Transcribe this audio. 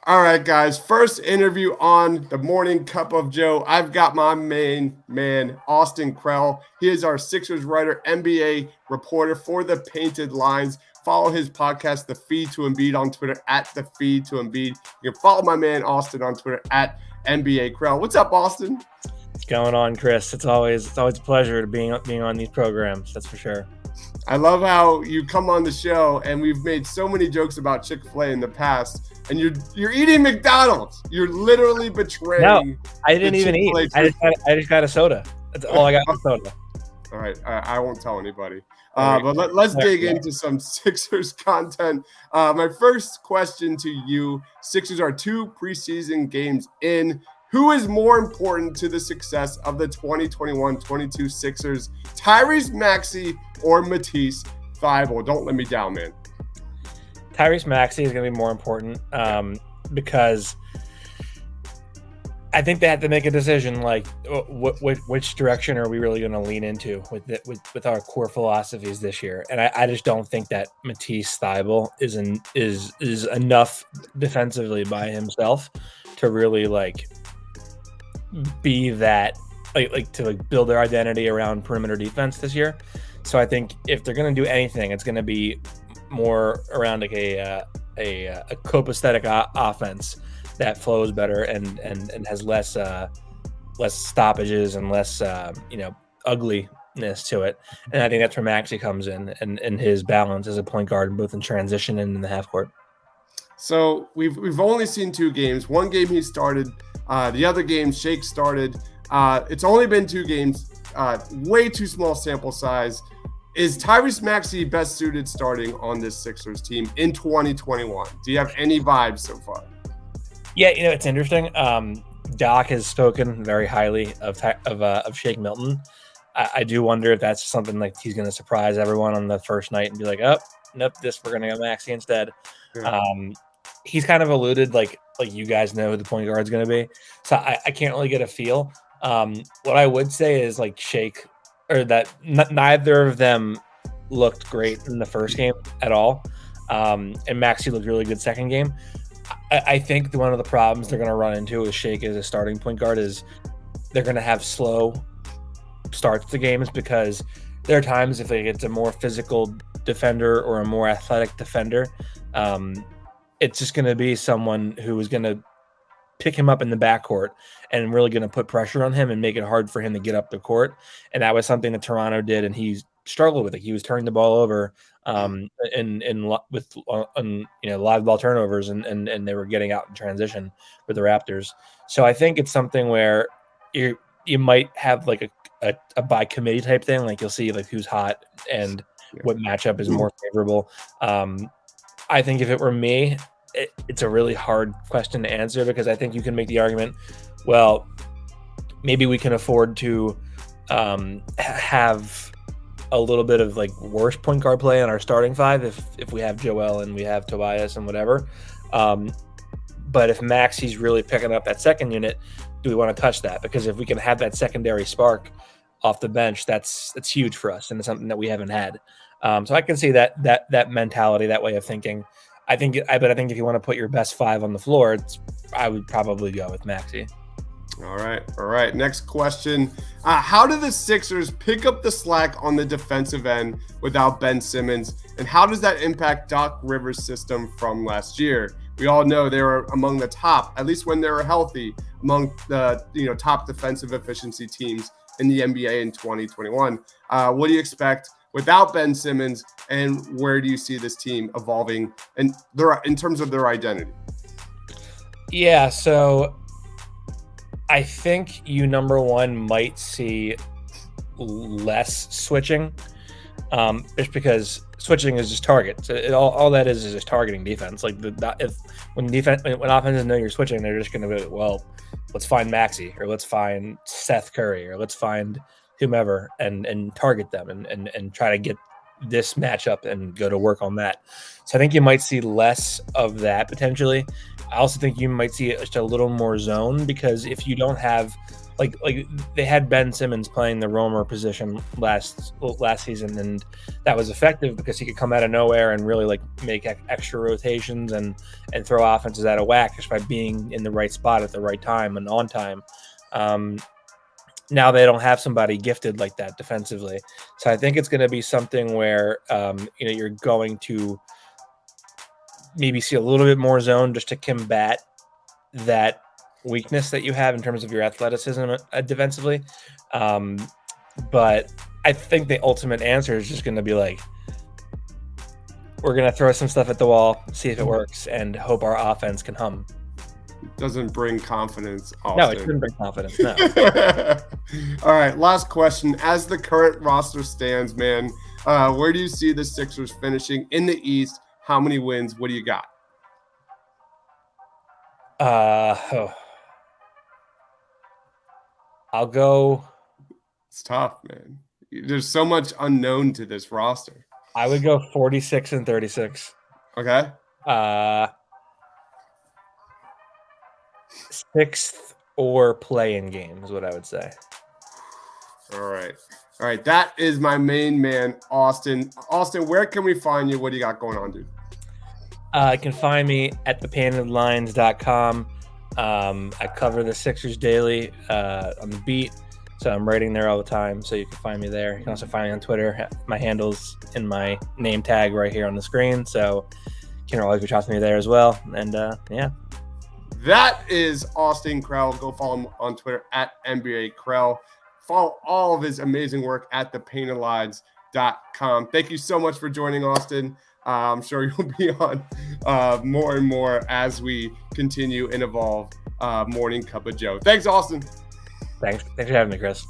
All right, guys. First interview on the Morning Cup of Joe. I've got my main man, Austin Krell. He is our Sixers writer, NBA reporter for the Painted Lines. Follow his podcast, The Feed to Embiid, on Twitter at The Feed to Embiid. You can follow my man, Austin, on Twitter at NBA Krell. What's up, Austin? What's going on, Chris? It's always a pleasure to being on these programs. That's for sure. I love how you come on the show, and we've made so many jokes about Chick-fil-A in the past, and you're eating McDonald's. You're literally betraying. No, I didn't even eat. I just got a soda. That's all I got was soda. All right, I won't tell anybody. But let's dig into some Sixers content. My first question to you: Sixers are 2 preseason games in. Who is more important to the success of the 2021-22 Sixers, Tyrese Maxey or Matisse Thybulle? Don't let me down, man. Tyrese Maxey is going to be more important because I think they have to make a decision, like which direction are we really going to lean into with our core philosophies this year. And I just don't think that Matisse Thybulle is enough defensively by himself to really be that to build their identity around perimeter defense this year. So I think if they're going to do anything, it's going to be more around a copacetic offense that flows better and has less stoppages and less ugliness to it. And I think that's where Maxey comes in and his balance as a point guard, both in transition and in the half court. So we've only seen 2 games. One game he started. The other game, Shake started. It's only been 2 games. Way too small sample size. Is Tyrese Maxey best suited starting on this Sixers team in 2021? Do you have any vibes so far? Yeah, it's interesting. Doc has spoken very highly of Shake Milton. I do wonder if that's something like he's going to surprise everyone on the first night and be like, oh, nope, we're going to go Maxey instead. Yeah. He's kind of alluded like you guys know who the point guard is going to be. So I can't really get a feel. What I would say is Shake, or that neither of them looked great in the first game at all. And Maxey looked really good second game. I think one of the problems they're going to run into with Shake as a starting point guard is they're going to have slow starts to games, because there are times if it's a more physical defender or a more athletic defender, it's just going to be someone who is going to pick him up in the backcourt and really going to put pressure on him and make it hard for him to get up the court. And that was something that Toronto did, and he struggled with it. He was turning the ball over with live ball turnovers, and they were getting out in transition with the Raptors. So I think it's something where you might have a by committee type thing. Like you'll see who's hot and what matchup is more favorable. I think if it were me, it's a really hard question to answer, because I think you can make the argument, well, maybe we can afford to have a little bit of worse point guard play in our starting 5 if we have Joel and we have Tobias and whatever. But if Maxey's really picking up that second unit, do we want to touch that? Because if we can have that secondary spark off the bench, that's huge for us, and it's something that we haven't had. So I can see that mentality, that way of thinking. I think if you want to put your best 5 on the floor, I would probably go with Maxey. All right. Next question. How do the Sixers pick up the slack on the defensive end without Ben Simmons? And how does that impact Doc Rivers' system from last year? We all know they were among the top, at least when they were healthy, among the top defensive efficiency teams in the NBA in 2021. What do you expect without Ben Simmons, and where do you see this team evolving in terms of their identity? Yeah, so I think number one might see less switching, just because switching is just targets. All that is just targeting defense. When offenses know you're switching, they're just going to be, well, let's find Maxey, or let's find Seth Curry, or let's find whomever and target them and try to get this matchup and go to work on that. So I think you might see less of that potentially. I also think you might see just a little more zone, because if you don't have like they had Ben Simmons playing the roamer position last season, and that was effective because he could come out of nowhere and really like make extra rotations and throw offenses out of whack just by being in the right spot at the right time and on time. Now they don't have somebody gifted like that defensively, so I think it's going to be something where you're going to maybe see a little bit more zone just to combat that weakness that you have in terms of your athleticism defensively. But I think the ultimate answer is just going to be like, we're going to throw some stuff at the wall, see if it works, and hope our offense can hum. Doesn't bring confidence, Austin. No, it shouldn't bring confidence, no. All right, last question. As the current roster stands, man, where do you see the Sixers finishing in the East? How many wins? What do you got? I'll go. It's tough, man. There's so much unknown to this roster. I would go 46-36. Okay. 6th or play-in game is what I would say. All right. That is my main man, Austin. Austin, where can we find you? What do you got going on, dude? You can find me at thepaintedlines.com. I cover the Sixers daily on the beat, so I'm writing there all the time, so you can find me there. You can also find me on Twitter. My handle's in my name tag right here on the screen, so you can always reach out to me there as well. And yeah. That is Austin Krell. Go follow him on Twitter at NBA Krell. Follow all of his amazing work at thepaintedlines.com. Thank you so much for joining, Austin. I'm sure you'll be on more and more as we continue and evolve Morning Cup of Joe. Thanks, Austin. Thanks for having me, Chris.